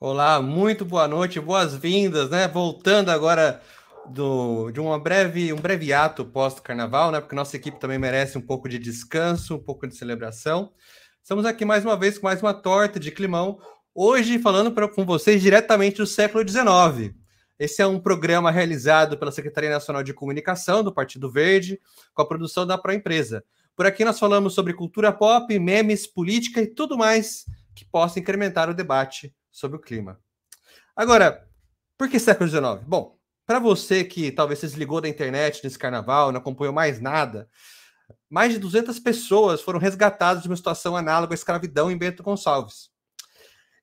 Olá, muito boa noite, boas-vindas, né? Voltando agora de um breve ato pós-carnaval, né? Porque nossa equipe também merece um pouco de descanso, um pouco de celebração. Estamos aqui mais uma vez com mais uma torta de climão, hoje falando com vocês diretamente do século XIX. Esse é um programa realizado pela Secretaria Nacional de Comunicação do Partido Verde, com a produção da Proempresa. Por aqui nós falamos sobre cultura pop, memes, política e tudo mais que possa incrementar o debate sobre o clima. Agora, por que século XIX? Bom, para você que talvez se desligou da internet nesse carnaval, não acompanhou mais nada, mais de 200 pessoas foram resgatadas de uma situação análoga à escravidão em Bento Gonçalves.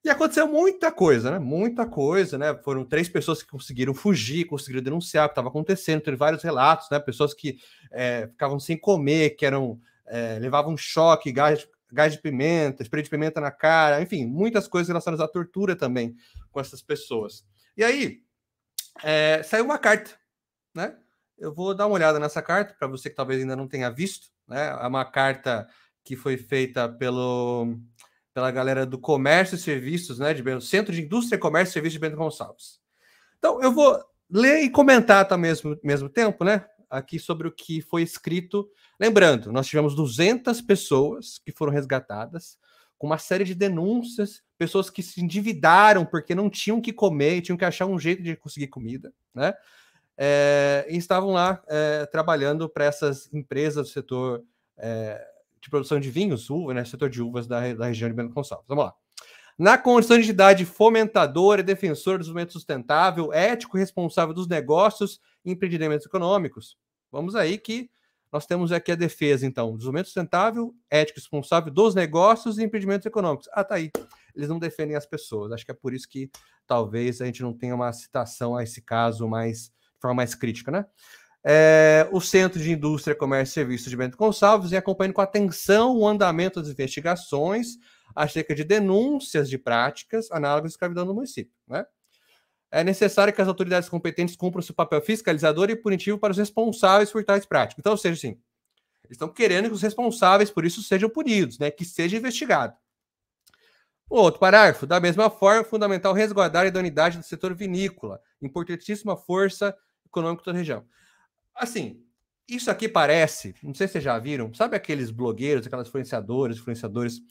E aconteceu muita coisa, né? Muita coisa, né? Foram 3 pessoas que conseguiram fugir, conseguiram denunciar o que estava acontecendo. Teve vários relatos, né? Pessoas que ficavam sem comer, que levavam choque, gás de pimenta, spray de pimenta na cara, enfim, muitas coisas relacionadas à tortura também com essas pessoas. E aí, saiu uma carta, né? Eu vou dar uma olhada nessa carta, para você que talvez ainda não tenha visto, né? É uma carta que foi feita pela galera do Comércio e Serviços, né? Centro de Indústria, Comércio e Serviços de Bento Gonçalves. Então, eu vou ler e comentar ao mesmo tempo, né? Aqui sobre o que foi escrito. Lembrando, nós tivemos 200 pessoas que foram resgatadas, com uma série de denúncias, pessoas que se endividaram porque não tinham que comer, tinham que achar um jeito de conseguir comida, né? E estavam lá trabalhando para essas empresas do setor de produção de vinhos, uva, né? Setor de uvas da região de Bento Gonçalves. Vamos lá. Na condição de entidade fomentadora e defensora do desenvolvimento sustentável, ético e responsável dos negócios e empreendimentos econômicos. Vamos aí que nós temos aqui a defesa, então, desenvolvimento sustentável, ético e responsável dos negócios e empreendimentos econômicos. Ah, tá aí. Eles não defendem as pessoas. Acho que é por isso que talvez a gente não tenha uma citação a esse caso de forma mais crítica, né? O Centro de Indústria, Comércio e Serviços de Bento Gonçalves vem acompanhando com atenção o andamento das investigações acerca de denúncias de práticas análogas à escravidão no município, né? É necessário que as autoridades competentes cumpram seu papel fiscalizador e punitivo para os responsáveis por tais práticas. Então, ou seja, assim, eles estão querendo que os responsáveis por isso sejam punidos, né? Que seja investigado. O outro parágrafo, da mesma forma, é fundamental resguardar a idoneidade do setor vinícola, importantíssima força econômica da região. Assim, isso aqui parece, não sei se vocês já viram, sabe aqueles blogueiros, aquelas influenciadores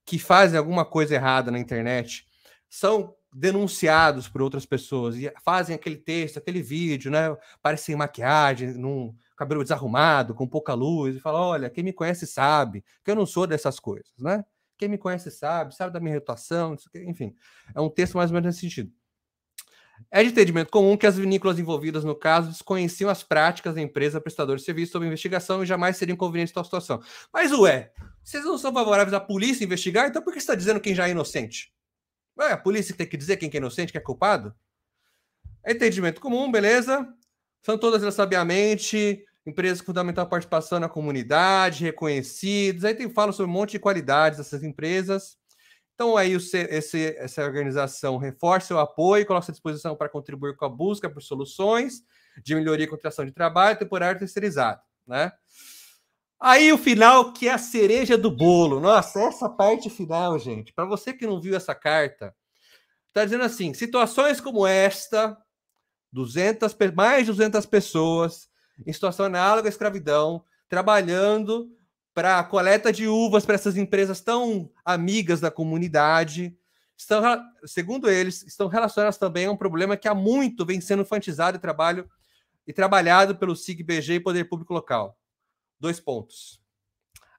que fazem alguma coisa errada na internet, são denunciados por outras pessoas e fazem aquele texto, aquele vídeo, né? Parecem maquiagem, num cabelo desarrumado, com pouca luz, e falam: olha, quem me conhece sabe que eu não sou dessas coisas, né? Quem me conhece sabe da minha reputação, enfim. É um texto mais ou menos nesse sentido. É de entendimento comum que as vinícolas envolvidas no caso desconheciam as práticas da empresa prestadora de serviço sob investigação e jamais seriam convenientes em tal situação. Mas, vocês não são favoráveis à polícia investigar? Então por que você está dizendo quem já é inocente? A polícia tem que dizer quem é inocente, quem é culpado? É entendimento comum, beleza? São todas elas sabiamente empresas com fundamental participação na comunidade, reconhecidas. Aí fala sobre um monte de qualidades dessas empresas. Então, aí essa organização reforça o apoio, coloca-se à disposição para contribuir com a busca por soluções de melhoria e contratação de trabalho temporário terceirizado, né? Aí o final, que é a cereja do bolo. Nossa, essa parte final, gente, para você que não viu essa carta, está dizendo assim: situações como esta, mais de 200 pessoas em situação análoga à escravidão, trabalhando para a coleta de uvas para essas empresas tão amigas da comunidade, segundo eles, estão relacionadas também a um problema que há muito vem sendo infantilizado e trabalhado pelo SIG-BG e Poder Público Local. 2 pontos.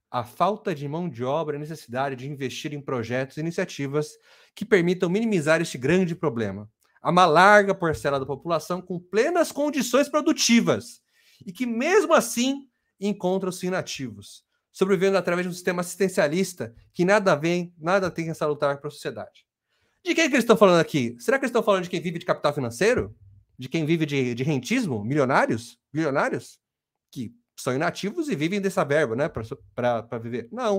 A falta de mão de obra e a necessidade de investir em projetos e iniciativas que permitam minimizar este grande problema. Há uma larga parcela da população com plenas condições produtivas e que, mesmo assim, encontram-se inativos, sobrevivendo através de um sistema assistencialista que nada tem a salutar para a sociedade. De quem que eles estão falando aqui? Será que eles estão falando de quem vive de capital financeiro? De quem vive de rentismo? Milionários? Bilionários? Que são inativos e vivem dessa verba, né, para viver. Não.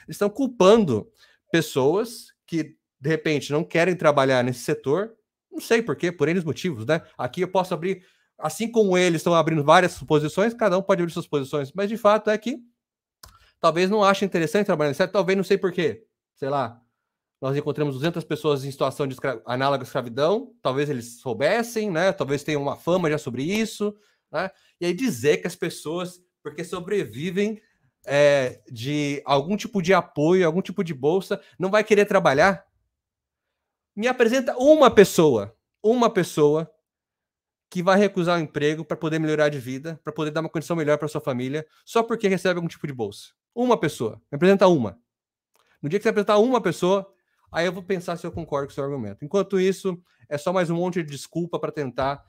Eles estão culpando pessoas que, de repente, não querem trabalhar nesse setor, não sei por quê, por N motivos, né? Aqui eu posso abrir, assim como eles estão abrindo várias suposições, cada um pode abrir suas posições, mas de fato é que talvez não ache interessante trabalhar nesse setor, talvez não sei por quê, sei lá, nós encontramos 200 pessoas em situação de análoga à escravidão, talvez eles soubessem, né? Talvez tenham uma fama já sobre isso, né? E aí dizer que as pessoas, porque sobrevivem de algum tipo de apoio, algum tipo de bolsa, não vai querer trabalhar? Me apresenta uma pessoa que vai recusar o emprego para poder melhorar de vida, para poder dar uma condição melhor para sua família, só porque recebe algum tipo de bolsa. Uma pessoa. Me apresenta uma. No dia que você apresentar uma pessoa, aí eu vou pensar se eu concordo com o seu argumento. Enquanto isso, é só mais um monte de desculpa para tentar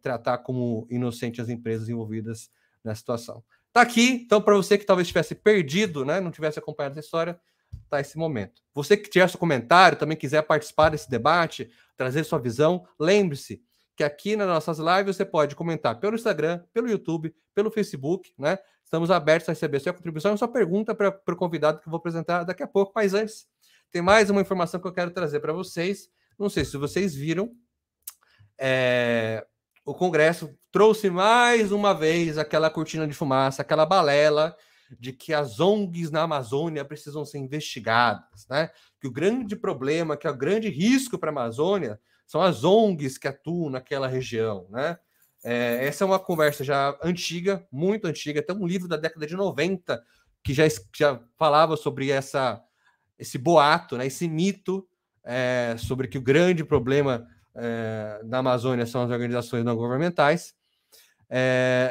tratar como inocente as empresas envolvidas nessa situação. Tá aqui, então, para você que talvez tivesse perdido, né, não tivesse acompanhado essa história, tá esse momento. Você que tiver seu comentário, também quiser participar desse debate, trazer sua visão, lembre-se que aqui nas nossas lives você pode comentar pelo Instagram, pelo YouTube, pelo Facebook, né? Estamos abertos a receber sua contribuição e sua pergunta para o convidado que eu vou apresentar daqui a pouco. Mas antes, tem mais uma informação que eu quero trazer para vocês. Não sei se vocês viram, o Congresso trouxe mais uma vez aquela cortina de fumaça, aquela balela de que as ONGs na Amazônia precisam ser investigadas, né? Que o grande problema, que é o grande risco para a Amazônia são as ONGs que atuam naquela região, né? Essa é uma conversa já antiga, muito antiga, até um livro da década de 90 que já falava sobre esse boato, né? Esse mito sobre que o grande problema da Amazônia são as organizações não governamentais.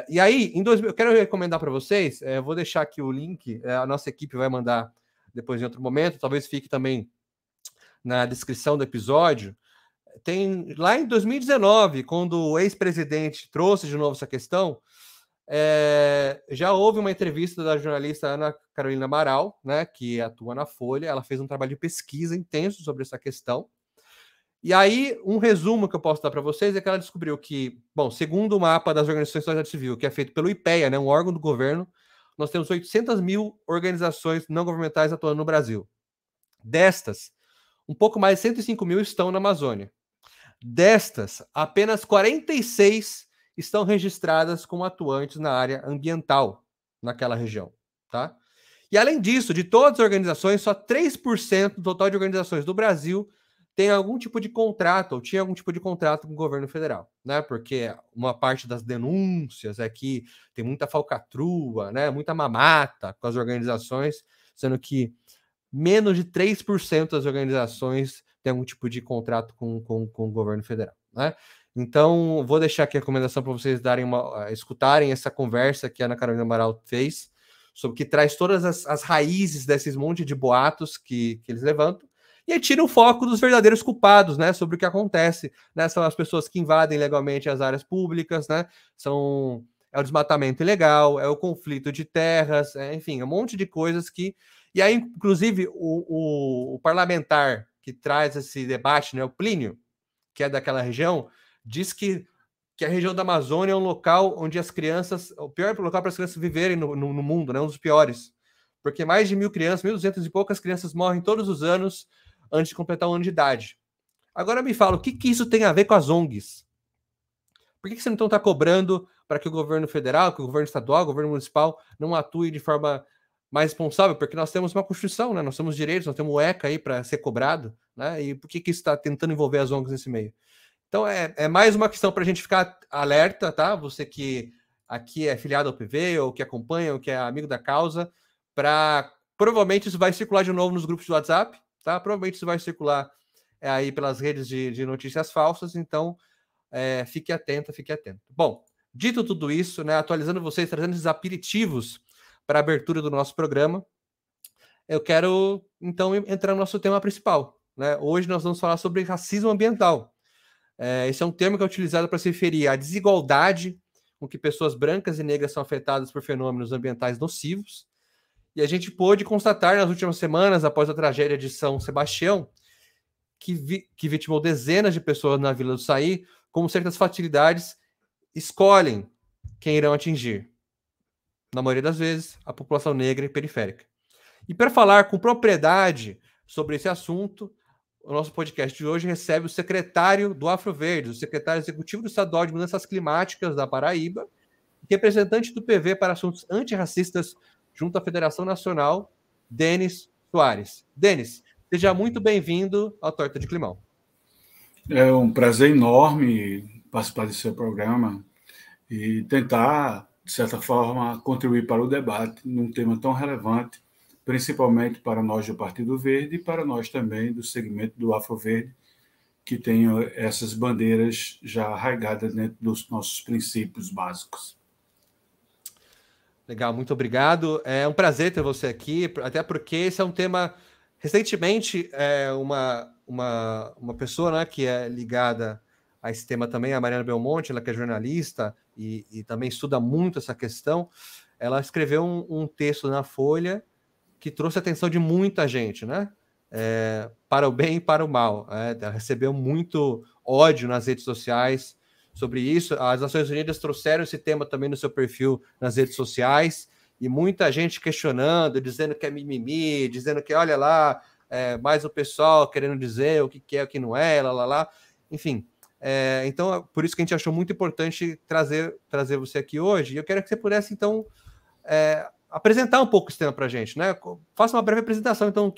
E aí, eu quero recomendar para vocês, vou deixar aqui o link, a nossa equipe vai mandar depois em outro momento, talvez fique também na descrição do episódio. Tem lá em 2019, quando o ex-presidente trouxe de novo essa questão, já houve uma entrevista da jornalista Ana Carolina Amaral, né, que atua na Folha. Ela fez um trabalho de pesquisa intenso sobre essa questão. E aí, um resumo que eu posso dar para vocês é que ela descobriu que, bom, segundo o mapa das organizações da sociedade civil, que é feito pelo IPEA, né, um órgão do governo, nós temos 800 mil organizações não governamentais atuando no Brasil. Destas, um pouco mais de 105 mil estão na Amazônia. Destas, apenas 46 estão registradas como atuantes na área ambiental naquela região, tá? E além disso, de todas as organizações, só 3% do total de organizações do Brasil tem algum tipo de contrato, ou tinha algum tipo de contrato com o governo federal, né? Porque uma parte das denúncias é que tem muita falcatrua, né? Muita mamata com as organizações, sendo que menos de 3% das organizações tem algum tipo de contrato com o governo federal, né? Então, vou deixar aqui a recomendação para vocês escutarem essa conversa que a Ana Carolina Amaral fez, sobre que traz todas as raízes desses monte de boatos que eles levantam, e aí tira o foco dos verdadeiros culpados, né, sobre o que acontece, né? São as pessoas que invadem legalmente as áreas públicas, né? É o desmatamento ilegal, é o conflito de terras, enfim, um monte de coisas que... E aí, inclusive, o parlamentar que traz esse debate, né, o Plínio, que é daquela região, diz que a região da Amazônia é um local onde as crianças... O pior local para as crianças viverem no mundo, né? Um dos piores. Porque mais de 1.000 crianças, 1.200 e poucas crianças morrem todos os anos antes de completar um ano de idade. Agora me fala, o que isso tem a ver com as ONGs? Por que você então está cobrando para que o governo federal, que o governo estadual, o governo municipal não atue de forma mais responsável? Porque nós temos uma Constituição, né? Nós temos direitos, nós temos o ECA aí para ser cobrado, né? E por que isso está tentando envolver as ONGs nesse meio? Então, é mais uma questão para a gente ficar alerta, tá? Você que aqui é filiado ao PV, ou que acompanha, ou que é amigo da causa, provavelmente isso vai circular de novo nos grupos de WhatsApp, tá? Provavelmente isso vai circular aí pelas redes de notícias falsas, então fique atento, fique atento. Bom, dito tudo isso, né, atualizando vocês, trazendo esses aperitivos para a abertura do nosso programa, eu quero, então, entrar no nosso tema principal, né? Hoje nós vamos falar sobre racismo ambiental. Esse é um termo que é utilizado para se referir à desigualdade com que pessoas brancas e negras são afetadas por fenômenos ambientais nocivos. E a gente pôde constatar nas últimas semanas, após a tragédia de São Sebastião, que vitimou dezenas de pessoas na Vila do Saí, como certas facilidades escolhem quem irão atingir. Na maioria das vezes, a população negra e periférica. E para falar com propriedade sobre esse assunto, o nosso podcast de hoje recebe o secretário do Afro Verde, o secretário executivo do Estadual de Mudanças Climáticas da Paraíba, representante do PV para assuntos antirracistas junto à Federação Nacional, Denis Soares. Denis, Seja muito bem-vindo ao Torta de Climão. É um prazer enorme participar desse seu programa e tentar, de certa forma, contribuir para o debate num tema tão relevante, principalmente para nós do Partido Verde e para nós também do segmento do Afroverde, que tem essas bandeiras já arraigadas dentro dos nossos princípios básicos. Legal, muito obrigado. É um prazer ter você aqui, até porque esse é um tema. Recentemente, uma pessoa, né, que é ligada a esse tema também, a Mariana Belmonte, ela que é jornalista e também estuda muito essa questão, ela escreveu um texto na Folha que trouxe a atenção de muita gente, né? Para o bem e para o mal. Ela recebeu muito ódio nas redes sociais sobre isso. As Nações Unidas trouxeram esse tema também no seu perfil nas redes sociais, e muita gente questionando, dizendo que é mimimi, dizendo que, olha lá, mais o pessoal querendo dizer o que é, o que não é, lá. Enfim, então, por isso que a gente achou muito importante trazer você aqui hoje. E eu quero que você pudesse, então, apresentar um pouco esse tema para a gente, né? Faça uma breve apresentação, então,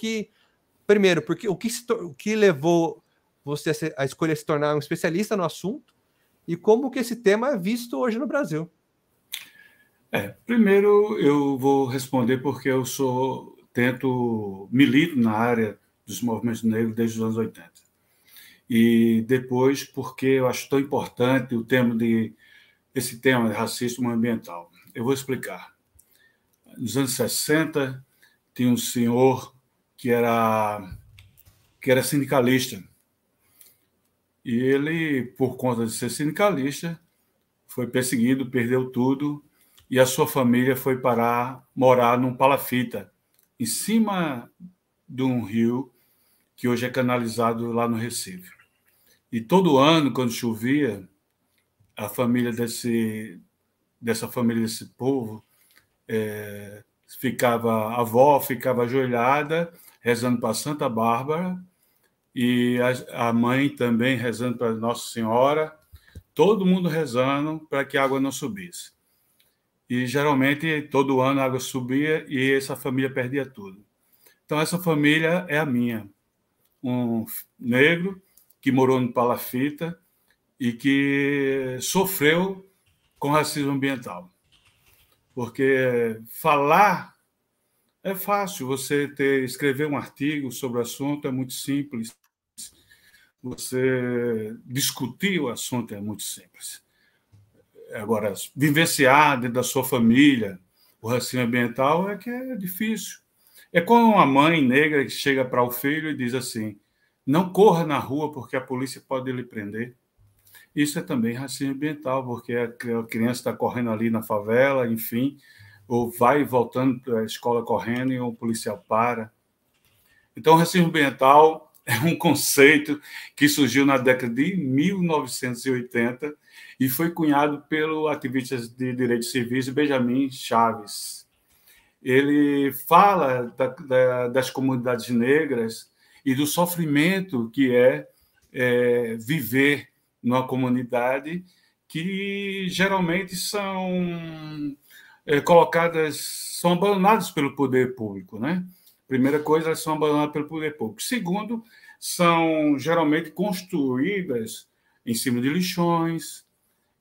primeiro, porque o que levou você a escolher se tornar um especialista no assunto e como que esse tema é visto hoje no Brasil. Primeiro eu vou responder porque eu milito na área dos movimentos negros desde os anos 80. E depois porque eu acho tão importante esse tema de racismo ambiental. Eu vou explicar. Nos anos 60, tinha um senhor que era sindicalista. E ele, por conta de ser sindicalista, foi perseguido, perdeu tudo, e a sua família foi morar num palafita, em cima de um rio que hoje é canalizado lá no Recife. E todo ano, quando chovia, a família dessa família, desse povo, a avó ficava ajoelhada, rezando para Santa Bárbara, e a mãe também rezando para Nossa Senhora, todo mundo rezando para que a água não subisse. E, geralmente, todo ano a água subia e essa família perdia tudo. Então, essa família é a minha. Um negro que morou no Palafita e que sofreu com racismo ambiental. Porque falar é fácil, escrever um artigo sobre o assunto é muito simples. Você discutir o assunto é muito simples. Agora, vivenciar dentro da sua família o racismo ambiental é que é difícil. É como uma mãe negra que chega para o filho e diz assim: não corra na rua porque a polícia pode lhe prender. Isso é também racismo ambiental, porque a criança está correndo ali na favela, enfim, ou vai voltando para a escola correndo e o policial para. Então, o racismo ambiental é um conceito que surgiu na década de 1980 e foi cunhado pelo ativista de direitos civis Benjamin Chaves. Ele fala das comunidades negras e do sofrimento que é viver numa comunidade que geralmente são abandonadas pelo poder público, né? Primeira coisa, elas são abandonadas pelo poder público. Segundo, são geralmente construídas em cima de lixões,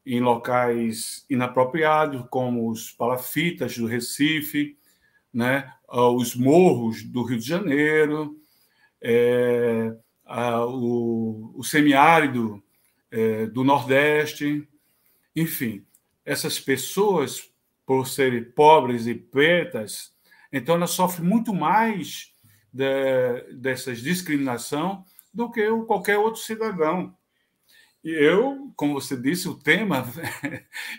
em locais inapropriados, como os palafitas do Recife, né? Os morros do Rio de Janeiro, o semiárido do Nordeste. Enfim, essas pessoas, por serem pobres e pretas, então elas sofrem muito mais dessas discriminação do que qualquer outro cidadão. E eu, como você disse, o tema,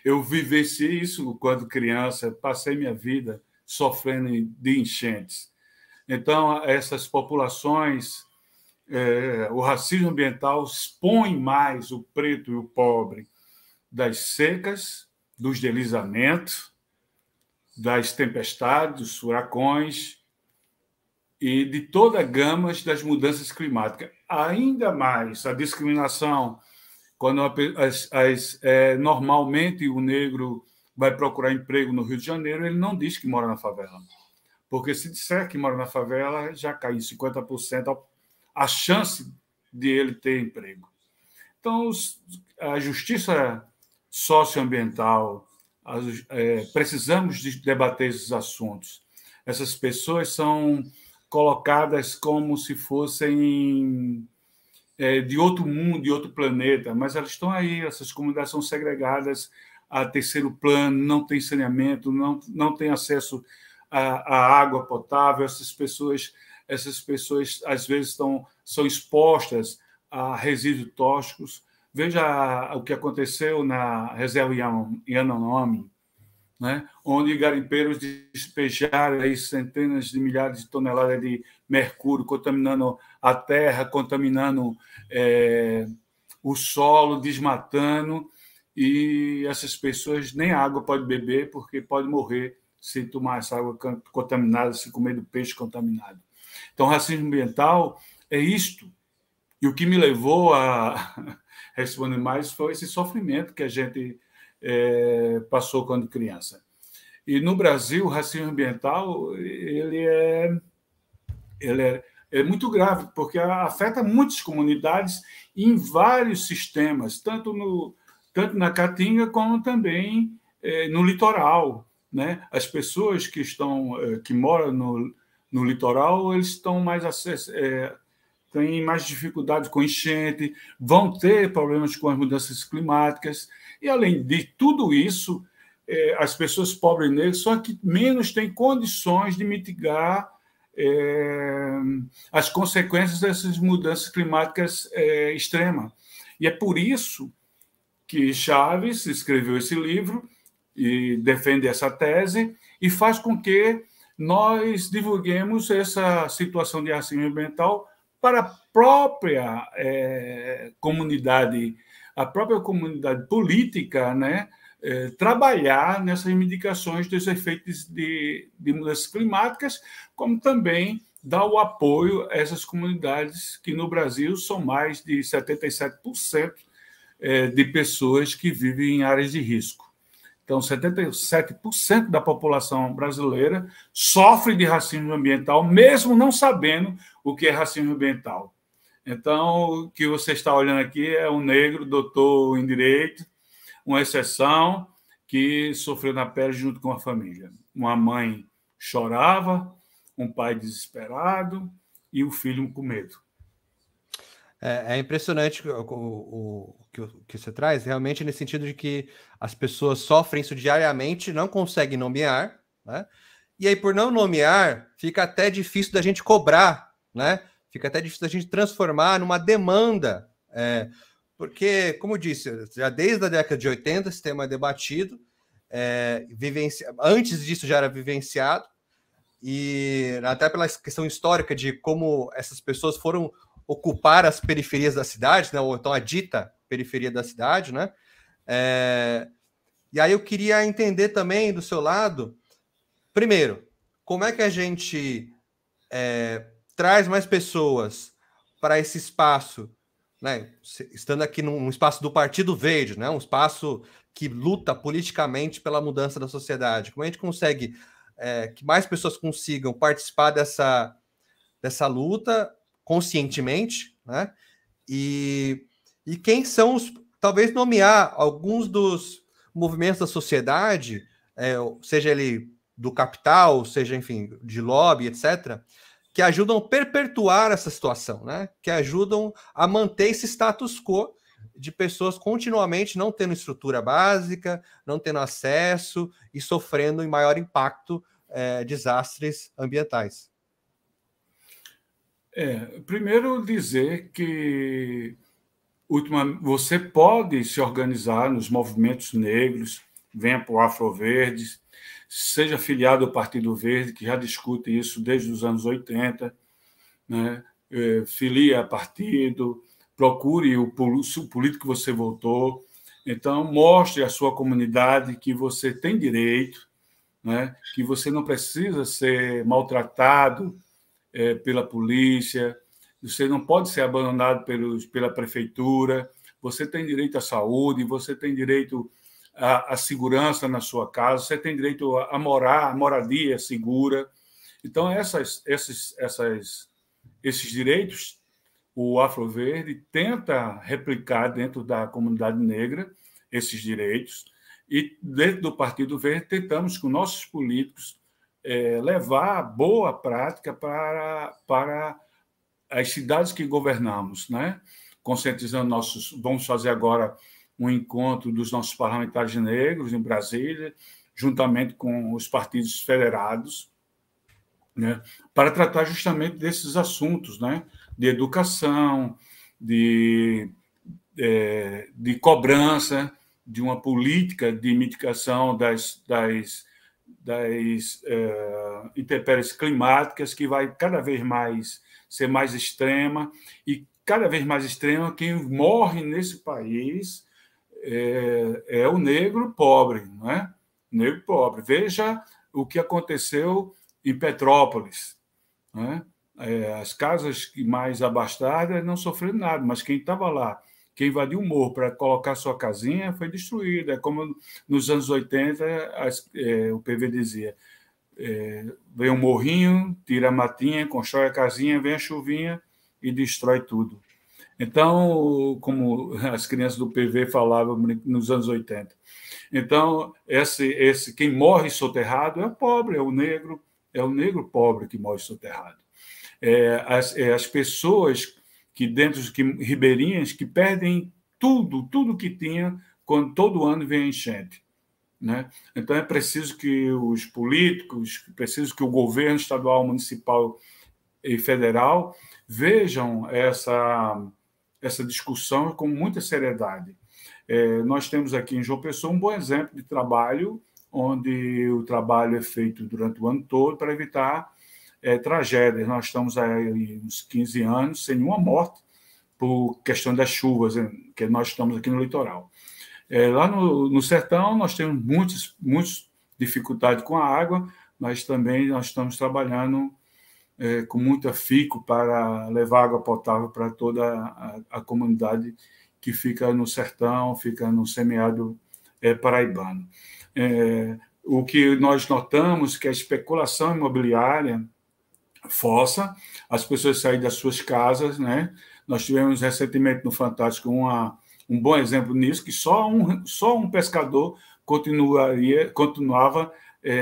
eu vivenciei isso quando criança, passei minha vida sofrendo de enchentes. Então, essas populações, o racismo ambiental expõe mais o preto e o pobre das secas, dos deslizamentos, das tempestades, dos furacões e de toda a gama das mudanças climáticas. Ainda mais a discriminação, quando normalmente o negro vai procurar emprego no Rio de Janeiro, ele não diz que mora na favela, Porque se disser que mora na favela, já cai em 50% a chance de ele ter emprego. Então, a justiça socioambiental, precisamos debater esses assuntos. Essas pessoas são colocadas como se fossem de outro mundo, de outro planeta, mas elas estão aí, essas comunidades são segregadas a terceiro plano, não tem saneamento, não tem acesso à água potável, essas pessoas às vezes são expostas a resíduos tóxicos. Veja o que aconteceu na reserva Yanomami, né? Onde garimpeiros despejaram aí centenas de milhares de toneladas de mercúrio, contaminando a terra, contaminando o solo, desmatando, e essas pessoas nem água podem beber, porque pode morrer se tomar essa água contaminada, se comer do peixe contaminado. Então, racismo ambiental é isto. E o que me levou a responder mais foi esse sofrimento que a gente passou quando criança. E no Brasil, o racismo ambiental ele é muito grave, porque afeta muitas comunidades em vários sistemas, tanto na Caatinga como também no litoral, né? As pessoas que moram no litoral, eles estão mais têm mais dificuldade com enchente, vão ter problemas com as mudanças climáticas, e, além de tudo isso, as pessoas pobres e negras são as que menos têm condições de mitigar as consequências dessas mudanças climáticas extremas. E é por isso que Chaves escreveu esse livro e defende essa tese e faz com que nós divulguemos essa situação de racismo ambiental para a própria comunidade política, né, trabalhar nessas reivindicações dos efeitos de mudanças climáticas, como também dar o apoio a essas comunidades que no Brasil são mais de 77% de pessoas que vivem em áreas de risco. Então, 77% da população brasileira sofre de racismo ambiental, mesmo não sabendo o que é racismo ambiental. Então, o que você está olhando aqui é um negro, doutor em direito, uma exceção, que sofreu na pele junto com a família. Uma mãe chorava, um pai desesperado e o filho com medo. É impressionante o que você traz, realmente, nesse sentido de que as pessoas sofrem isso diariamente, não conseguem nomear, né? E aí, por não nomear, fica até difícil da gente cobrar, né? Fica até difícil da gente transformar numa demanda, porque, como eu disse, já desde a década de 80 esse tema é debatido, antes disso já era vivenciado, e até pela questão histórica de como essas pessoas foram ocupar as periferias da cidade, né, ou então a dita periferia da cidade, né? E aí eu queria entender também do seu lado, primeiro, como é que a gente traz mais pessoas para esse espaço, né? Estando aqui num espaço do Partido Verde, né? Um espaço que luta politicamente pela mudança da sociedade. Como a gente consegue que mais pessoas consigam participar dessa luta conscientemente, né? E quem são talvez nomear alguns dos movimentos da sociedade, seja ele do capital, seja, enfim, de lobby, etc., que ajudam a perpetuar essa situação, né? Que ajudam a manter esse status quo de pessoas continuamente não tendo estrutura básica, não tendo acesso e sofrendo em maior impacto desastres ambientais. Primeiro dizer que você pode se organizar nos movimentos negros, venha para o Afroverdes, seja filiado ao Partido Verde, que já discute isso desde os anos 80, né? Filie a partido, procure o político que você votou, então mostre à sua comunidade que você tem direito, né? Que você não precisa ser maltratado pela polícia, você não pode ser abandonado pela prefeitura, você tem direito à saúde, você tem direito à segurança na sua casa, você tem direito a moradia segura. Então, esses direitos, o Afroverde tenta replicar dentro da comunidade negra esses direitos, e dentro do Partido Verde tentamos, com nossos políticos, levar a boa prática para as cidades que governamos, né? Conscientizando nossos... Vamos fazer agora um encontro dos nossos parlamentares negros em Brasília, juntamente com os partidos federados, né? Para tratar justamente desses assuntos, né? De educação, de cobrança, de uma política de mitigação das intempéries climáticas, que vai cada vez mais ser mais extrema, e cada vez mais extrema, quem morre nesse país é o negro pobre, não é? Negro pobre. Veja o que aconteceu em Petrópolis, né? As casas mais abastadas não sofreram nada, mas quem estava lá, quem invadiu o morro para colocar sua casinha, foi destruída. É como nos anos 80, o PV dizia: vem um morrinho, tira a matinha, constrói a casinha, vem a chuvinha e destrói tudo. Então, como as crianças do PV falavam nos anos 80. Então, quem morre soterrado é pobre, é o negro pobre que morre soterrado. As pessoas que ribeirinhas, que perdem tudo que tinha quando todo ano vem a enchente, né? Então, é preciso que os políticos, preciso que o governo estadual, municipal e federal vejam essa discussão com muita seriedade. Nós temos aqui em João Pessoa um bom exemplo de trabalho, onde o trabalho é feito durante o ano todo para evitar tragédias. Nós estamos aí uns 15 anos sem nenhuma morte por questão das chuvas, que nós estamos aqui no litoral. Lá no sertão, nós temos muitas dificuldades com a água, mas também nós estamos trabalhando com muito afinco para levar água potável para toda a comunidade que fica no sertão, fica no semiárido paraibano. O que nós notamos é que a especulação imobiliária força as pessoas a saírem das suas casas, né? Nós tivemos recentemente no Fantástico um bom exemplo nisso, que só um pescador continuava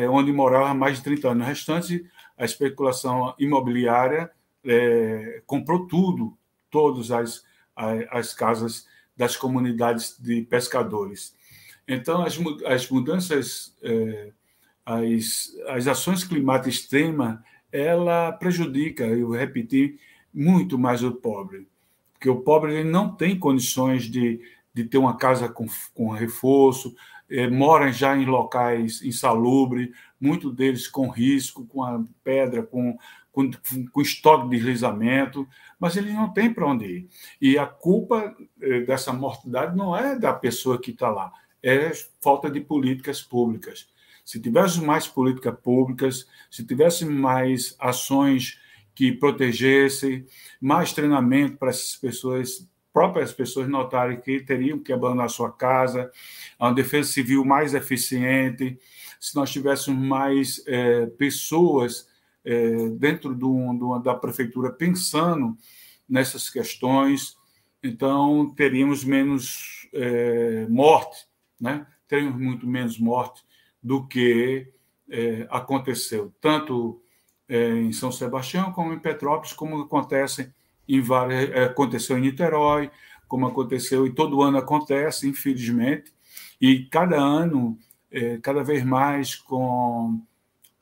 onde morava há mais de 30 anos. No restante, a especulação imobiliária comprou todas as casas das comunidades de pescadores. Então, as mudanças, as ações climáticas extremas, ela prejudica, eu vou repetir, muito mais o pobre, porque o pobre ele não tem condições de ter uma casa com reforço, moram já em locais insalubres, muitos deles com risco, com a pedra, com estoque de deslizamento, mas ele não tem para onde ir. E a culpa dessa mortandade não é da pessoa que está lá, é falta de políticas públicas. Se tivéssemos mais políticas públicas, se tivéssemos mais ações que protegessem, mais treinamento para essas pessoas, próprias pessoas notarem que teriam que abandonar sua casa, uma defesa civil mais eficiente, se nós tivéssemos mais pessoas dentro da prefeitura pensando nessas questões, então teríamos menos morte, né? Teríamos muito menos morte do que aconteceu, tanto em São Sebastião como em Petrópolis, como acontece aconteceu em Niterói, como aconteceu e todo ano acontece, infelizmente, e cada ano, cada vez mais com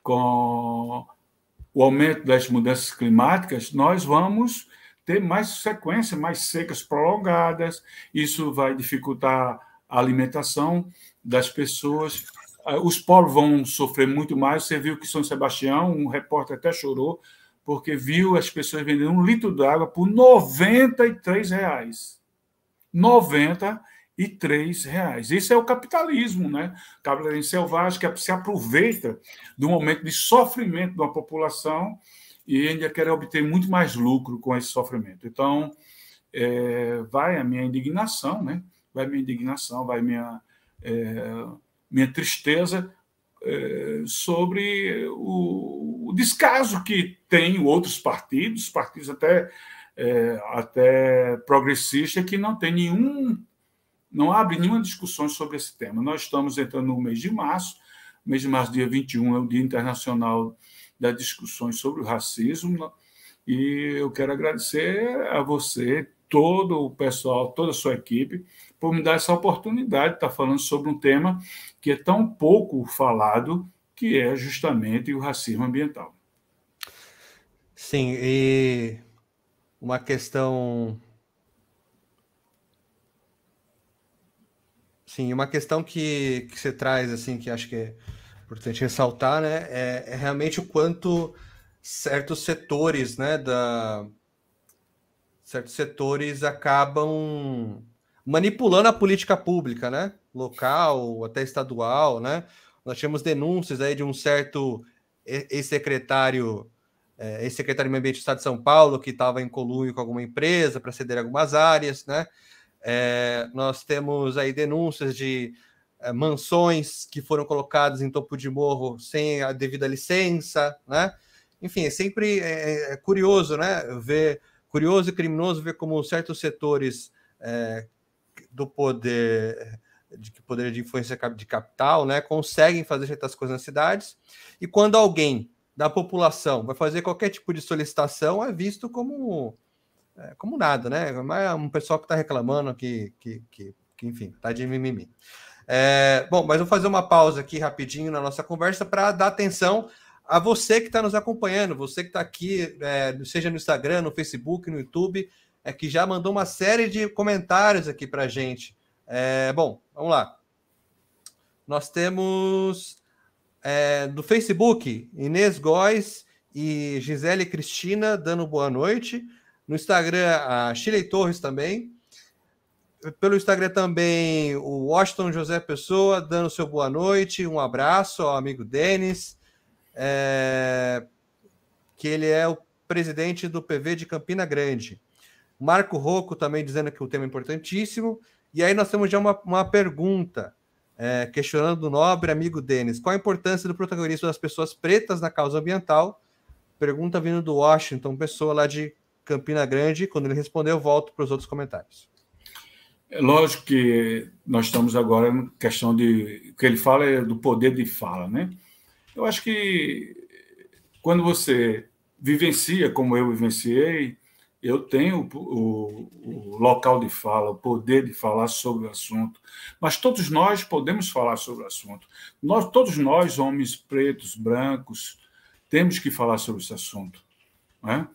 o aumento das mudanças climáticas, nós vamos ter mais sequência, mais secas prolongadas, isso vai dificultar a alimentação das pessoas, os pobres vão sofrer muito mais. Você viu que São Sebastião, um repórter até chorou, porque viu as pessoas vendendo 1 litro d'água por R$ 93. R$ 93. Isso é o capitalismo, né? O capitalismo selvagem que se aproveita do momento de sofrimento de uma população e ainda quer obter muito mais lucro com esse sofrimento. Então, vai a minha indignação, né? Vai a minha indignação, vai a minha tristeza sobre o descaso que tem outros partidos até progressistas, que não abre nenhuma discussão sobre esse tema. Nós estamos entrando no mês de março, dia 21, é o Dia Internacional das Discussões sobre o Racismo, e eu quero agradecer a você, todo o pessoal, toda a sua equipe, por me dar essa oportunidade de estar falando sobre um tema que é tão pouco falado, que é justamente o racismo ambiental. Sim, e uma questão... Sim, uma questão que você traz, assim, que acho que é importante ressaltar, né, é realmente o quanto certos setores, né, certos setores acabam manipulando a política pública, né, local, até estadual, né. Nós tínhamos denúncias aí de um certo ex-secretário de Meio Ambiente do Estado de São Paulo, que estava em conluio com alguma empresa para ceder algumas áreas, né. Nós temos aí denúncias de mansões que foram colocadas em topo de morro sem a devida licença, né? Enfim, é sempre curioso, né? Curioso e criminoso ver como certos setores do poder de influência de capital, né, conseguem fazer certas coisas nas cidades, e quando alguém da população vai fazer qualquer tipo de solicitação, é visto como nada, né? É um pessoal que está reclamando que, enfim, tá de mimimi. Bom, mas vou fazer uma pausa aqui rapidinho na nossa conversa para dar atenção a você que está nos acompanhando, você que está aqui, seja no Instagram, no Facebook, no YouTube, que já mandou uma série de comentários aqui para a gente. Bom, vamos lá. Nós temos do Facebook, Inês Góes e Gisele Cristina dando boa noite. No Instagram, a Shirley Torres também. Pelo Instagram também, o Washington José Pessoa dando seu boa noite. Um abraço ao amigo Denis, que ele é o presidente do PV de Campina Grande. Marco Rocco também dizendo que o tema é importantíssimo. E aí nós temos já uma pergunta, questionando o nobre amigo Denis. Qual a importância do protagonismo das pessoas pretas na causa ambiental? Pergunta vindo do Washington Pessoa, lá de Campina Grande. Quando ele respondeu, eu volto para os outros comentários. É lógico que nós estamos agora na questão de... O que ele fala é do poder de fala, né? Eu acho que quando você vivencia, como eu vivenciei, eu tenho o local de fala, o poder de falar sobre o assunto, mas todos nós podemos falar sobre o assunto. Todos nós, homens pretos, brancos, temos que falar sobre esse assunto, né?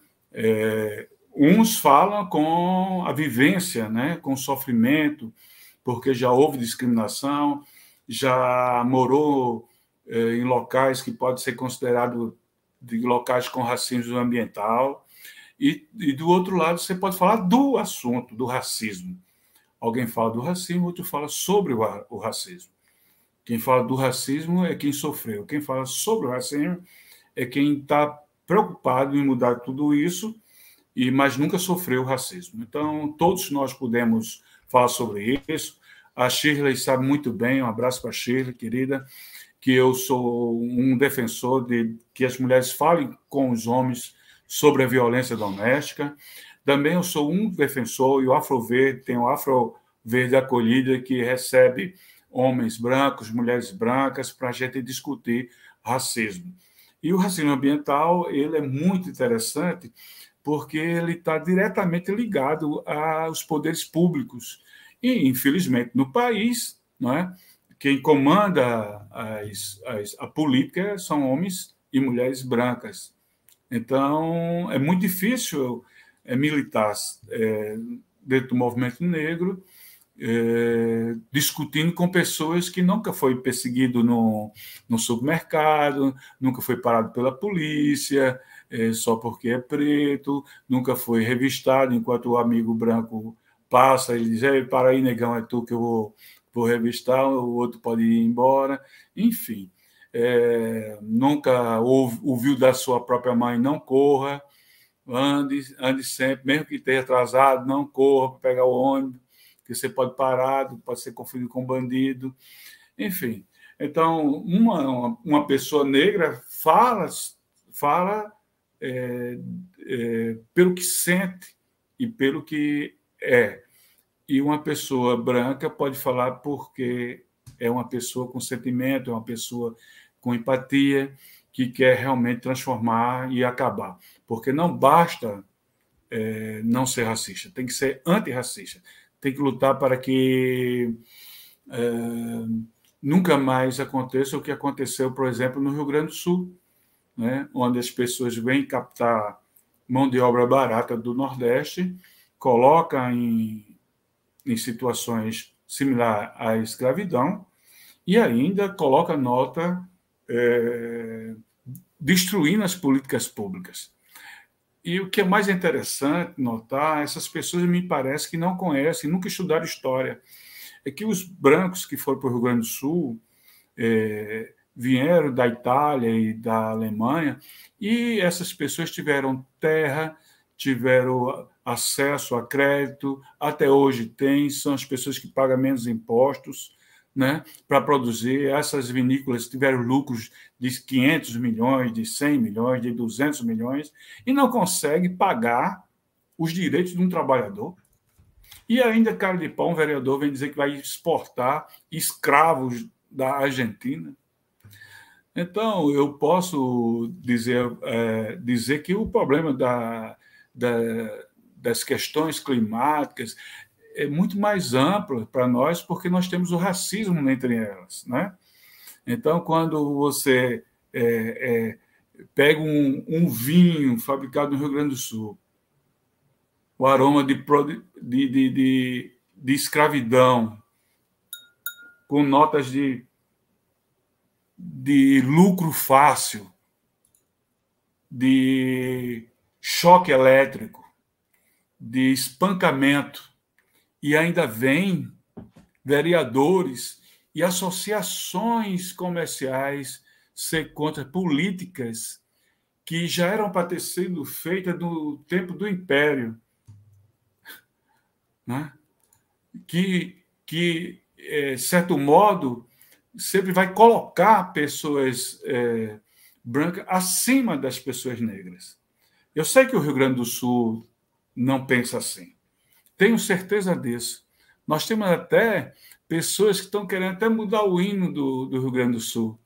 Uns falam com a vivência, né, com o sofrimento, porque já houve discriminação, já morou em locais que podem ser considerados de locais com racismo ambiental, e do outro lado você pode falar do assunto, do racismo. Alguém fala do racismo, outro fala sobre o racismo. Quem fala do racismo é quem sofreu. Quem fala sobre o racismo é quem está preocupado em mudar tudo isso, mas nunca sofreu racismo. Então, todos nós podemos falar sobre isso. A Shirley sabe muito bem, um abraço para a Shirley, querida, que eu sou um defensor de que as mulheres falem com os homens sobre a violência doméstica. Também eu sou um defensor, e o Afroverde tem o Afroverde Acolhida, que recebe homens brancos, mulheres brancas, para a gente discutir racismo. E o racismo ambiental ele é muito interessante, porque ele está diretamente ligado aos poderes públicos. E, infelizmente, no país, não é? Quem comanda a política são homens e mulheres brancas. Então, é muito difícil militar dentro do movimento negro, discutindo com pessoas que nunca foi perseguido no supermercado, nunca foi parado pela polícia, só porque é preto, nunca foi revistado enquanto o amigo branco passa, ele diz, para aí, negão, é tu que eu vou revistar, o outro pode ir embora, enfim. Nunca ouviu da sua própria mãe, não corra, ande sempre, mesmo que esteja atrasado, não corra para pegar o ônibus, que você pode parar, pode ser confundido com bandido, enfim. Então, uma pessoa negra fala pelo que sente e pelo que é. E uma pessoa branca pode falar porque é uma pessoa com sentimento, é uma pessoa com empatia, que quer realmente transformar e acabar. Porque não basta não ser racista, tem que ser antirracista. Tem que lutar para que nunca mais aconteça o que aconteceu, por exemplo, no Rio Grande do Sul, né, onde as pessoas vêm captar mão de obra barata do Nordeste, colocam em situações similares à escravidão e ainda coloca nota destruindo as políticas públicas. E o que é mais interessante notar, essas pessoas me parece que não conhecem, nunca estudaram história. É que os brancos que foram para o Rio Grande do Sul vieram da Itália e da Alemanha, e essas pessoas tiveram terra, tiveram acesso a crédito, até hoje tem, são as pessoas que pagam menos impostos, né, para produzir. Essas vinícolas tiveram lucros de 500 milhões, de 100 milhões, de 200 milhões, e não conseguem pagar os direitos de um trabalhador. E ainda, cara de pau, um vereador vem dizer que vai exportar escravos da Argentina. Então, eu posso dizer que o problema das questões climáticas é muito mais amplo para nós, porque nós temos o racismo entre elas, né? Então, quando você pega um vinho fabricado no Rio Grande do Sul, o aroma de escravidão, com notas de lucro fácil, de choque elétrico, de espancamento, e ainda vem vereadores e associações comerciais ser contra políticas que já eram para ter sido feitas no tempo do Império, né? Que certo modo, sempre vai colocar pessoas brancas acima das pessoas negras. Eu sei que o Rio Grande do Sul não pensa assim. Tenho certeza disso. Nós temos até pessoas que estão querendo até mudar o hino do Rio Grande do Sul,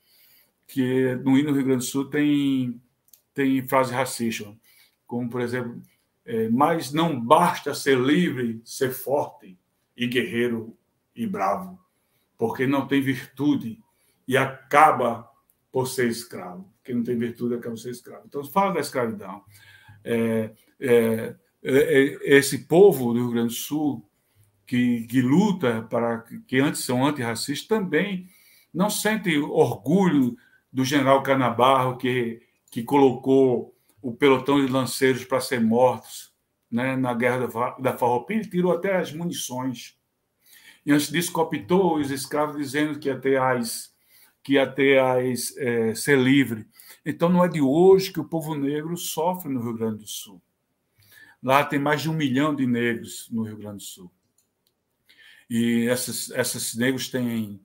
que no hino do Rio Grande do Sul tem frase racista, como, por exemplo, mas não basta ser livre, ser forte e guerreiro e bravo, porque não tem virtude e acaba por ser escravo. Quem não tem virtude acaba por ser escravo. Então, fala da escravidão. Esse povo do Rio Grande do Sul que luta para que antes são antirracistas também não sente orgulho do general Canabarro que colocou o pelotão de lanceiros para ser mortos, né, na guerra da Farroupilha, tirou até as munições. E antes disso cooptou os escravos dizendo que ia ter ser livre. Então não é de hoje que o povo negro sofre no Rio Grande do Sul. Lá tem mais de 1 milhão de negros no Rio Grande do Sul. E esses negros têm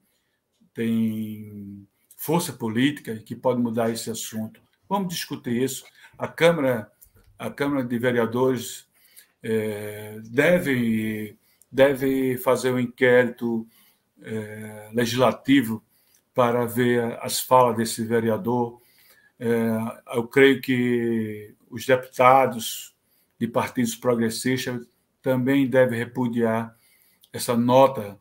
força política que pode mudar esse assunto. Vamos discutir isso. A Câmara de Vereadores deve fazer um inquérito legislativo para ver as falas desse vereador. Eu creio que os deputados de partidos progressistas também devem repudiar essa nota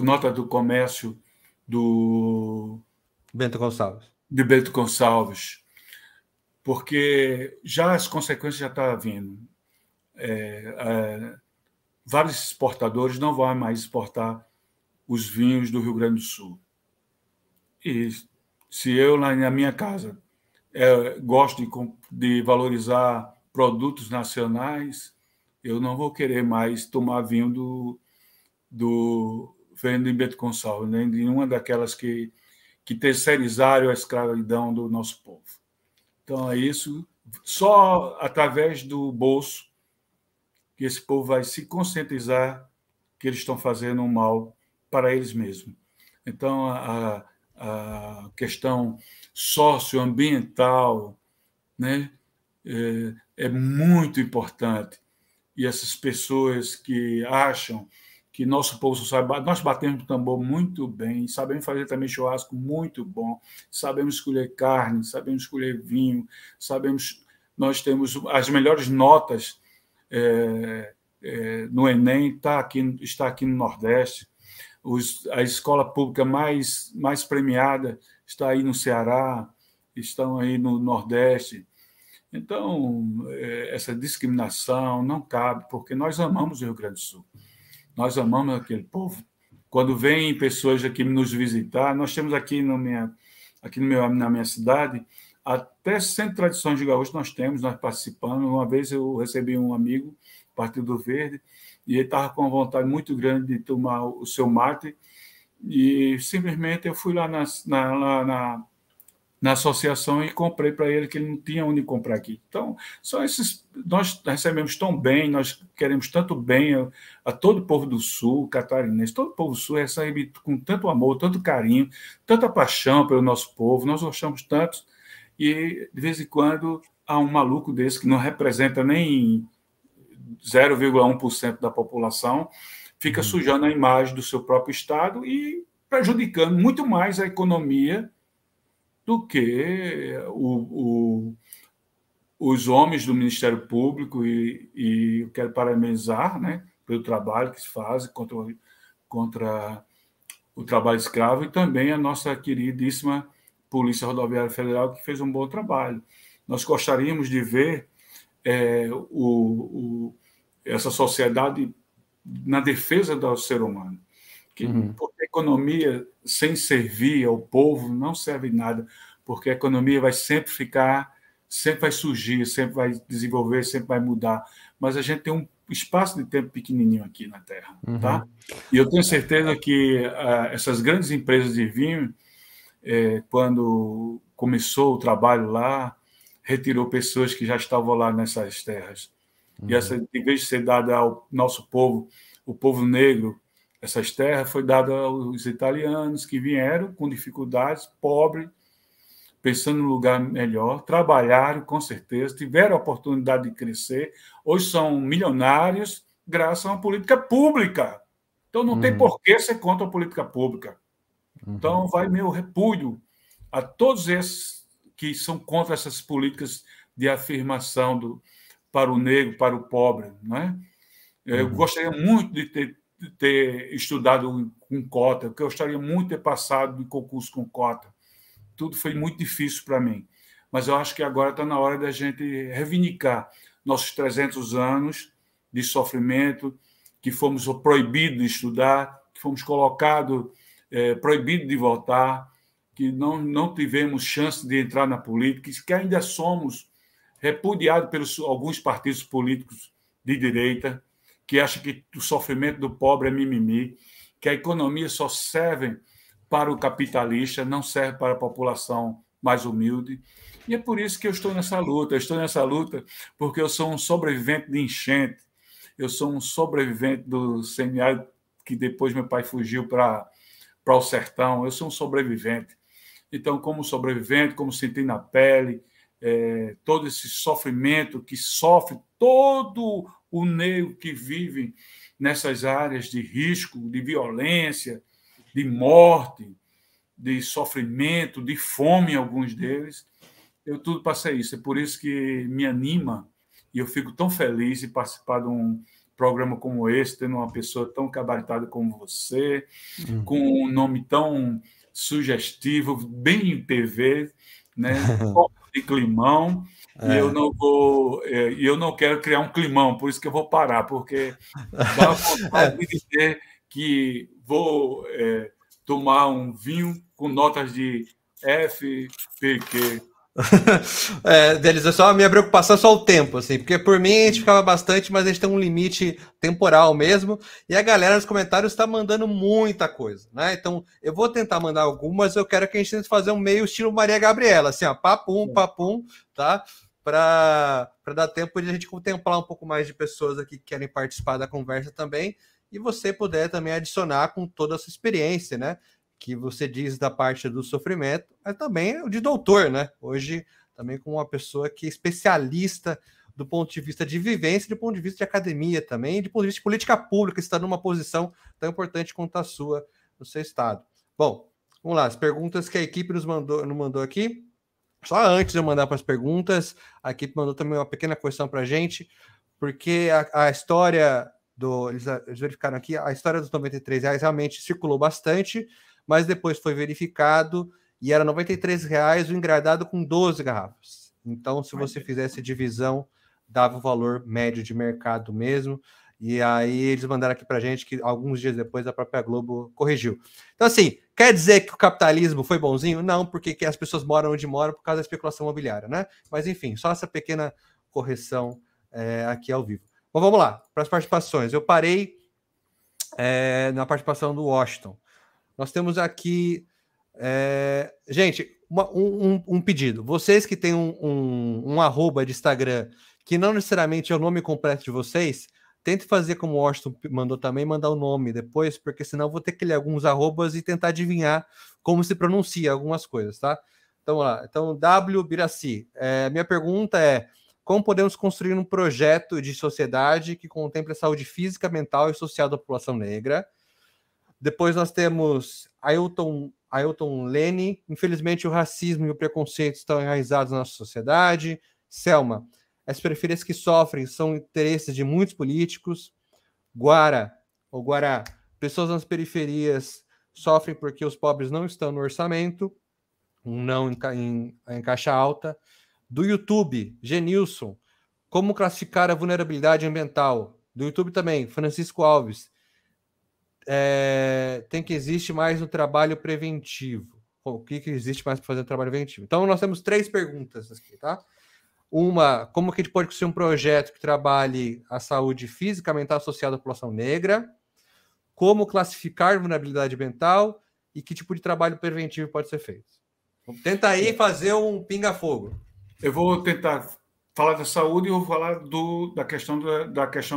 nota do comércio do Bento Gonçalves. De Bento Gonçalves, porque já as consequências já estão vindo. Vários exportadores não vão mais exportar os vinhos do Rio Grande do Sul. E se eu, na minha casa, gosto de valorizar produtos nacionais, eu não vou querer mais tomar vinho do Fernando Bento Gonçalves, nem de uma daquelas que terceirizaram a escravidão do nosso povo. Então, é isso. Só através do bolso que esse povo vai se conscientizar que eles estão fazendo um mal para eles mesmos. Então, a questão socioambiental, né, é muito importante. E essas pessoas que acham que nosso povo só sabe... Nós batemos o tambor muito bem, sabemos fazer também churrasco muito bom, sabemos escolher carne, sabemos escolher vinho, nós temos as melhores notas no Enem, está aqui no Nordeste. A escola pública mais premiada está aí no Ceará, estão aí no Nordeste. Então, essa discriminação não cabe, porque nós amamos o Rio Grande do Sul. Nós amamos aquele povo. Quando vêm pessoas aqui nos visitar, nós temos aqui na minha cidade, até 100 tradições de gaúcho nós participamos. Uma vez eu recebi um amigo, Partido Verde, e ele estava com uma vontade muito grande de tomar o seu mate, e simplesmente eu fui lá na associação e comprei para ele, que ele não tinha onde comprar aqui. Então, nós recebemos tão bem, nós queremos tanto bem a todo o povo do Sul, catarinense, todo o povo do Sul recebe com tanto amor, tanto carinho, tanta paixão pelo nosso povo, nós gostamos tanto, e de vez em quando há um maluco desse que não representa nem 0,1% da população, fica sujando a imagem do seu próprio estado e prejudicando muito mais a economia do que os homens do Ministério Público, e eu quero parabenizar, né, pelo trabalho que se faz contra o trabalho escravo, e também a nossa queridíssima Polícia Rodoviária Federal, que fez um bom trabalho. Nós gostaríamos de ver essa sociedade na defesa do ser humano. Porque a economia sem servir ao povo não serve nada, porque a economia vai sempre vai surgir, sempre vai desenvolver, sempre vai mudar, mas a gente tem um espaço de tempo pequenininho aqui na Terra, tá? E eu tenho certeza que essas grandes empresas de vinho, quando começou o trabalho lá, retirou pessoas que já estavam lá nessas terras. E essa, em vez de ser dada ao nosso povo, o povo negro, essas terras foi dada aos italianos que vieram com dificuldades, pobres, pensando num lugar melhor, trabalharam com certeza, tiveram a oportunidade de crescer, hoje são milionários graças a uma política pública. Então não tem por que ser contra a política pública. Então vai meu repúdio a todos esses que são contra essas políticas de afirmação para o negro, para o pobre, né? Eu gostaria muito de ter estudado com cota, eu gostaria muito de ter passado em concurso com cota. Tudo foi muito difícil para mim. Mas eu acho que agora está na hora da gente reivindicar nossos 300 anos de sofrimento, que fomos proibidos de estudar, que fomos colocados proibidos de votar, que não tivemos chance de entrar na política, que ainda somos repudiados pelos alguns partidos políticos de direita, que acham que o sofrimento do pobre é mimimi, que a economia só serve para o capitalista, não serve para a população mais humilde. E é por isso que eu estou nessa luta. Eu estou nessa luta porque eu sou um sobrevivente de enchente, eu sou um sobrevivente do semiárido, que depois meu pai fugiu para o sertão. Eu sou um sobrevivente. Então, como sobrevivente, como senti na pele, todo esse sofrimento que sofre todo o negro que vive nessas áreas de risco, de violência, de morte, de sofrimento, de fome, alguns deles, eu tudo passei isso. É por isso que me anima e eu fico tão feliz de participar de um programa como esse, tendo uma pessoa tão gabaritada como você, com um nome tão sugestivo, bem MPV, né? De climão. E eu não quero criar um climão, por isso que eu vou parar, porque dá vontade de dizer que vou tomar um vinho com notas de FPQ. Deles, é só a minha preocupação é só o tempo, assim, porque por mim a gente ficava bastante, mas a gente tem um limite temporal mesmo, e a galera nos comentários está mandando muita coisa, né? Então eu vou tentar mandar algumas, eu quero que a gente tente fazer um meio estilo Maria Gabriela, assim, ó, papum, tá? Para dar tempo de a gente contemplar um pouco mais de pessoas aqui que querem participar da conversa também. e você puder também adicionar com toda a sua experiência, né? Que você diz da parte do sofrimento, mas também o de doutor, né? Hoje, também com uma pessoa que é especialista do ponto de vista de vivência, do ponto de vista de academia também, do ponto de vista de política pública, está numa posição tão importante quanto a sua no seu estado. Bom, vamos lá, as perguntas que a equipe nos mandou aqui. Só antes de eu mandar para as perguntas, a equipe mandou também uma pequena questão para a gente, porque a história eles verificaram aqui, a história dos R$ 93 realmente circulou bastante, mas depois foi verificado e era R$ 93 o engradado com 12 garrafas. Então, se você fizesse divisão, dava o valor médio de mercado mesmo. E aí eles mandaram aqui para a gente que alguns dias depois a própria Globo corrigiu. Então, assim, quer dizer que o capitalismo foi bonzinho? Não, porque as pessoas moram onde moram por causa da especulação imobiliária, né? Mas, enfim, só essa pequena correção aqui ao vivo. Bom, vamos lá, para as participações. Eu parei na participação do Washington. Nós temos aqui... gente, um pedido. Vocês que têm um arroba de Instagram que não necessariamente é o nome completo de vocês, tente fazer como o Washington mandou também, mandar o nome depois, porque senão eu vou ter que ler alguns arrobas e tentar adivinhar como se pronuncia algumas coisas, tá? Então, vamos lá. Então, W. Biraci. Minha pergunta é: como podemos construir um projeto de sociedade que contemple a saúde física, mental e social da população negra? Depois nós temos Ailton Lene. Infelizmente, o racismo e o preconceito estão enraizados na nossa sociedade. Selma. As periferias que sofrem são interesses de muitos políticos. Guará. Pessoas nas periferias sofrem porque os pobres não estão no orçamento. Um não em caixa alta. Do YouTube, Genilson. Como classificar a vulnerabilidade ambiental? Do YouTube também, Francisco Alves. Tem que existir mais no trabalho preventivo. O que existe mais para fazer no trabalho preventivo? Então, nós temos 3 perguntas aqui, tá? Uma, como que a gente pode construir um projeto que trabalhe a saúde física, mental e social da população negra? Como classificar vulnerabilidade ambiental? E que tipo de trabalho preventivo pode ser feito? Tenta aí fazer um pinga-fogo. Eu vou tentar falar da saúde e vou falar da questão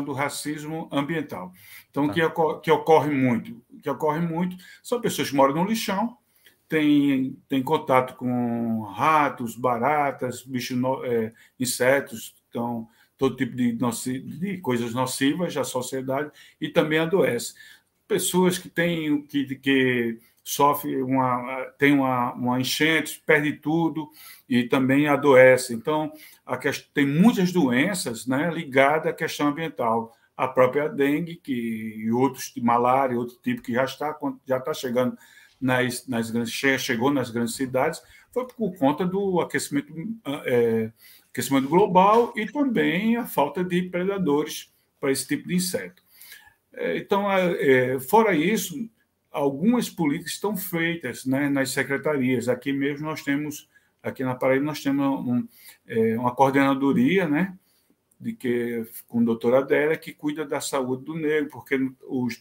do racismo ambiental. Então, tá. O que ocorre muito são pessoas que moram no lixão, têm contato com ratos, baratas, insetos, então, todo tipo de coisas nocivas à sociedade, e também adoecem. Pessoas que sofrem tem uma enchente, perde tudo e também adoece. Então, tem muitas doenças, né, ligadas à questão ambiental. A própria dengue, e outros de malária, outro tipo que já está chegando chegou nas grandes cidades, foi por conta do aquecimento global e também a falta de predadores para esse tipo de inseto. Então, fora isso, algumas políticas estão feitas, né, nas secretarias. Aqui mesmo aqui na Paraíba, nós temos uma coordenadoria, né, com a doutora Adélia, que cuida da saúde do negro, porque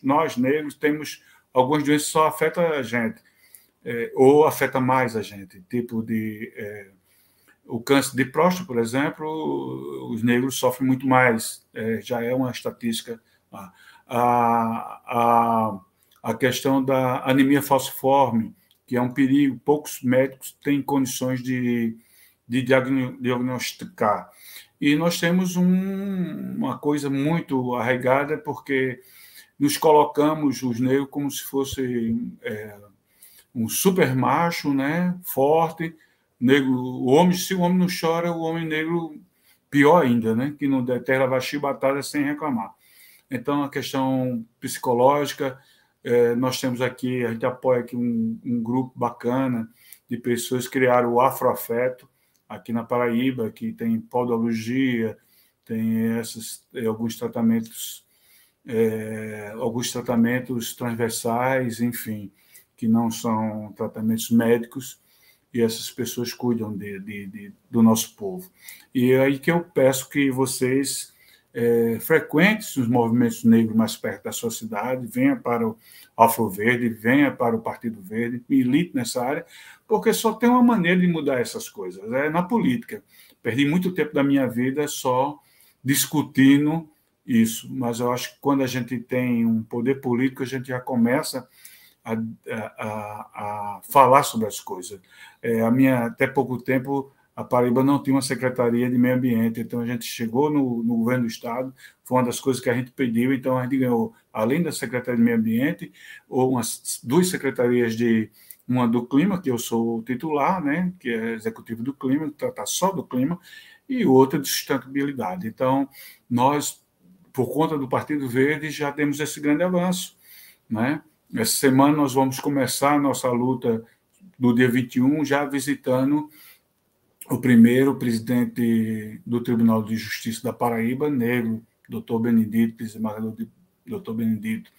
nós negros temos algumas doenças que só afetam a gente, ou afeta mais a gente, tipo o câncer de próstata, por exemplo, os negros sofrem muito mais, já é uma estatística. A questão da anemia falciforme, que é um perigo, poucos médicos têm condições de diagnosticar. E nós temos uma coisa muito arraigada, porque nos colocamos, os negros, como se fosse um super macho, né, forte, negro, se o homem não chora, o homem negro, pior ainda, né, que não der terra, vai chibatada sem reclamar. Então, a questão psicológica, nós temos aqui, a gente apoia aqui um grupo bacana de pessoas que criaram o Afroafeto, aqui na Paraíba, que tem podologia, tem alguns tratamentos transversais, enfim, que não são tratamentos médicos, e essas pessoas cuidam do nosso povo. E é aí que eu peço que vocês frequentem os movimentos negros mais perto da sua cidade, venha para o Afroverde, venha para o Partido Verde, milite nessa área, porque só tem uma maneira de mudar essas coisas, na política. Perdi muito tempo da minha vida só discutindo isso, mas eu acho que quando a gente tem um poder político, a gente já começa a falar sobre as coisas. Até pouco tempo, a Paraíba não tinha uma secretaria de meio ambiente, então a gente chegou no governo do estado, foi uma das coisas que a gente pediu, então a gente ganhou, além da secretaria de meio ambiente, duas secretarias uma do clima, que eu sou o titular, né, que é executivo do clima, que trata só do clima, e outra de sustentabilidade. Então, nós, por conta do Partido Verde, já temos esse grande avanço, né? Essa semana nós vamos começar a nossa luta do dia 21, já visitando o primeiro presidente do Tribunal de Justiça da Paraíba, negro, doutor Benedito, desembargador doutor Benedito.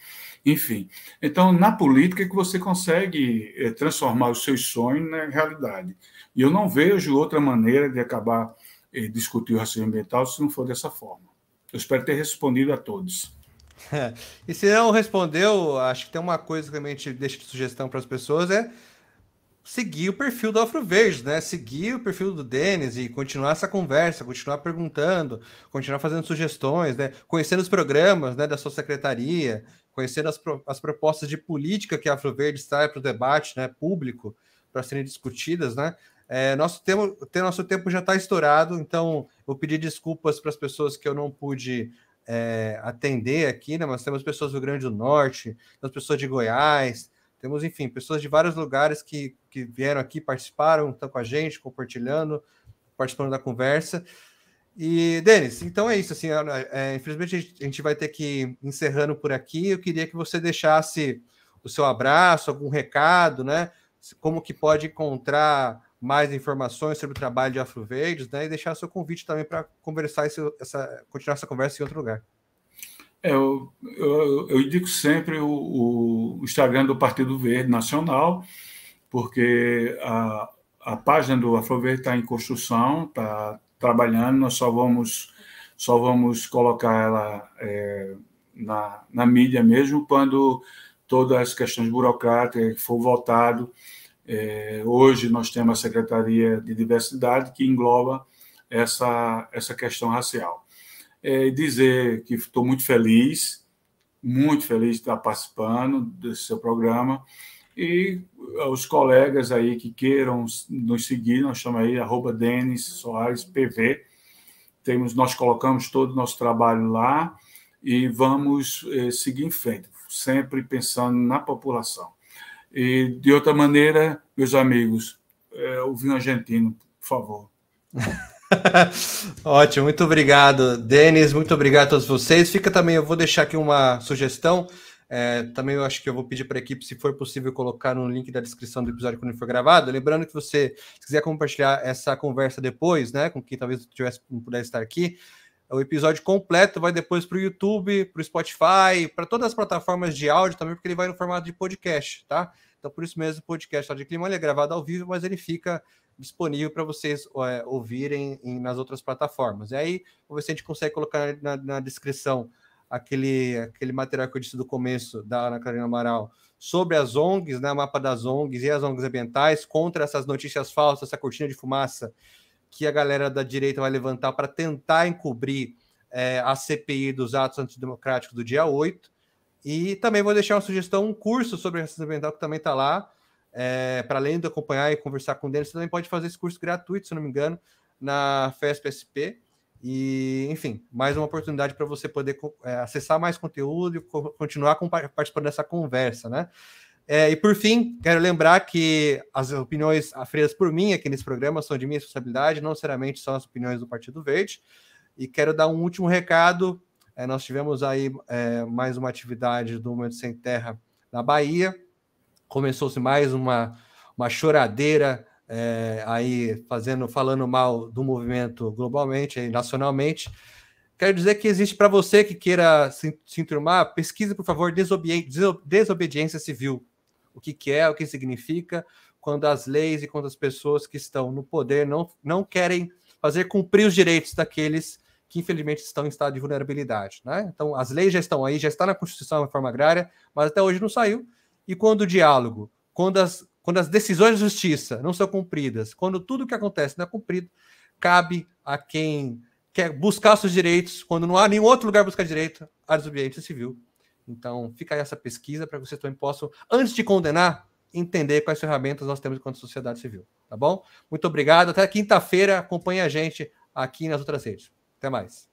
Enfim, então, na política é que você consegue transformar os seus sonhos na realidade. E eu não vejo outra maneira de acabar discutir o racismo ambiental se não for dessa forma. Eu espero ter respondido a todos. E se não respondeu, acho que tem uma coisa que também a gente deixa de sugestão para as pessoas, seguir o perfil do Afroverde, né? Seguir o perfil do Denis e continuar essa conversa, continuar perguntando, continuar fazendo sugestões, né? Conhecendo os programas, né, da sua secretaria, conhecendo as propostas de política que a Afroverde traz para o debate, né, público, para serem discutidas, né? Nosso tempo já está estourado, então eu pedi desculpas para as pessoas que eu não pude atender aqui, né? Mas temos pessoas do Rio Grande do Norte, temos pessoas de Goiás, temos, enfim, pessoas de vários lugares que vieram aqui, participaram, estão com a gente, compartilhando, participando da conversa. E, Denis, então é isso, assim, infelizmente a gente vai ter que ir encerrando por aqui. Eu queria que você deixasse o seu abraço, algum recado, né? Como que pode encontrar mais informações sobre o trabalho de Afroverdes, né? E deixar seu convite também para conversar continuar essa conversa em outro lugar. Eu indico sempre o Instagram do Partido Verde Nacional, porque a página do Afroverde está em construção, está trabalhando, nós só vamos colocar ela na mídia mesmo quando todas as questões burocráticas for votado. Hoje nós temos a Secretaria de Diversidade, que engloba essa questão racial. Dizer que estou muito feliz de estar participando desse seu programa, e os colegas aí que queiram nos seguir, nós chamamos aí @DenisSoaresPV, nós colocamos todo o nosso trabalho lá e vamos seguir em frente, sempre pensando na população. E, de outra maneira, meus amigos, o vinho argentino, por favor. Ótimo, muito obrigado, Denis, muito obrigado a todos vocês. Eu vou deixar aqui uma sugestão. Também eu acho que eu vou pedir para a equipe, se for possível, colocar no link da descrição do episódio quando for gravado. Lembrando que se quiser compartilhar essa conversa depois, né, com quem talvez não pudesse estar aqui, o episódio completo vai depois para o YouTube, para o Spotify, para todas as plataformas de áudio também, porque ele vai no formato de podcast, tá? Então, por isso mesmo, o podcast de Clima é gravado ao vivo, mas ele fica disponível para vocês ouvirem nas outras plataformas. E aí, vamos ver se a gente consegue colocar na descrição aquele material que eu disse do começo, da Ana Carolina Amaral, sobre as ONGs, né, o mapa das ONGs e as ONGs ambientais, contra essas notícias falsas, essa cortina de fumaça que a galera da direita vai levantar para tentar encobrir a CPI dos atos antidemocráticos do dia 8. E também vou deixar uma sugestão, um curso sobre racismo ambiental que também está lá, para além de acompanhar e conversar com eles, você também pode fazer esse curso gratuito, se não me engano, na FESP-SP. E, enfim, mais uma oportunidade para você poder acessar mais conteúdo e continuar participando dessa conversa, né? E, por fim, quero lembrar que as opiniões aferidas por mim aqui nesse programa são de minha responsabilidade, não necessariamente são as opiniões do Partido Verde. E quero dar um último recado. Nós tivemos aí mais uma atividade do Movimento Sem Terra na Bahia. Começou-se mais uma choradeira aí falando mal do movimento globalmente e nacionalmente. Quero dizer que existe, para você que queira se enturmar, pesquise, por favor, desobediência civil. O que é, o que significa, quando as leis e quando as pessoas que estão no poder não querem fazer cumprir os direitos daqueles que, infelizmente, estão em estado de vulnerabilidade, né? Então, as leis já estão aí, já está na Constituição a reforma agrária, mas até hoje não saiu. E quando o diálogo, quando as decisões de justiça não são cumpridas, quando tudo que acontece não é cumprido, cabe a quem quer buscar seus direitos, quando não há nenhum outro lugar buscar direito, a desobediência civil. Então, fica aí essa pesquisa para que vocês também possam, antes de condenar, entender quais ferramentas nós temos enquanto sociedade civil. Tá bom? Muito obrigado. Até quinta-feira. Acompanhe a gente aqui nas outras redes. Até mais.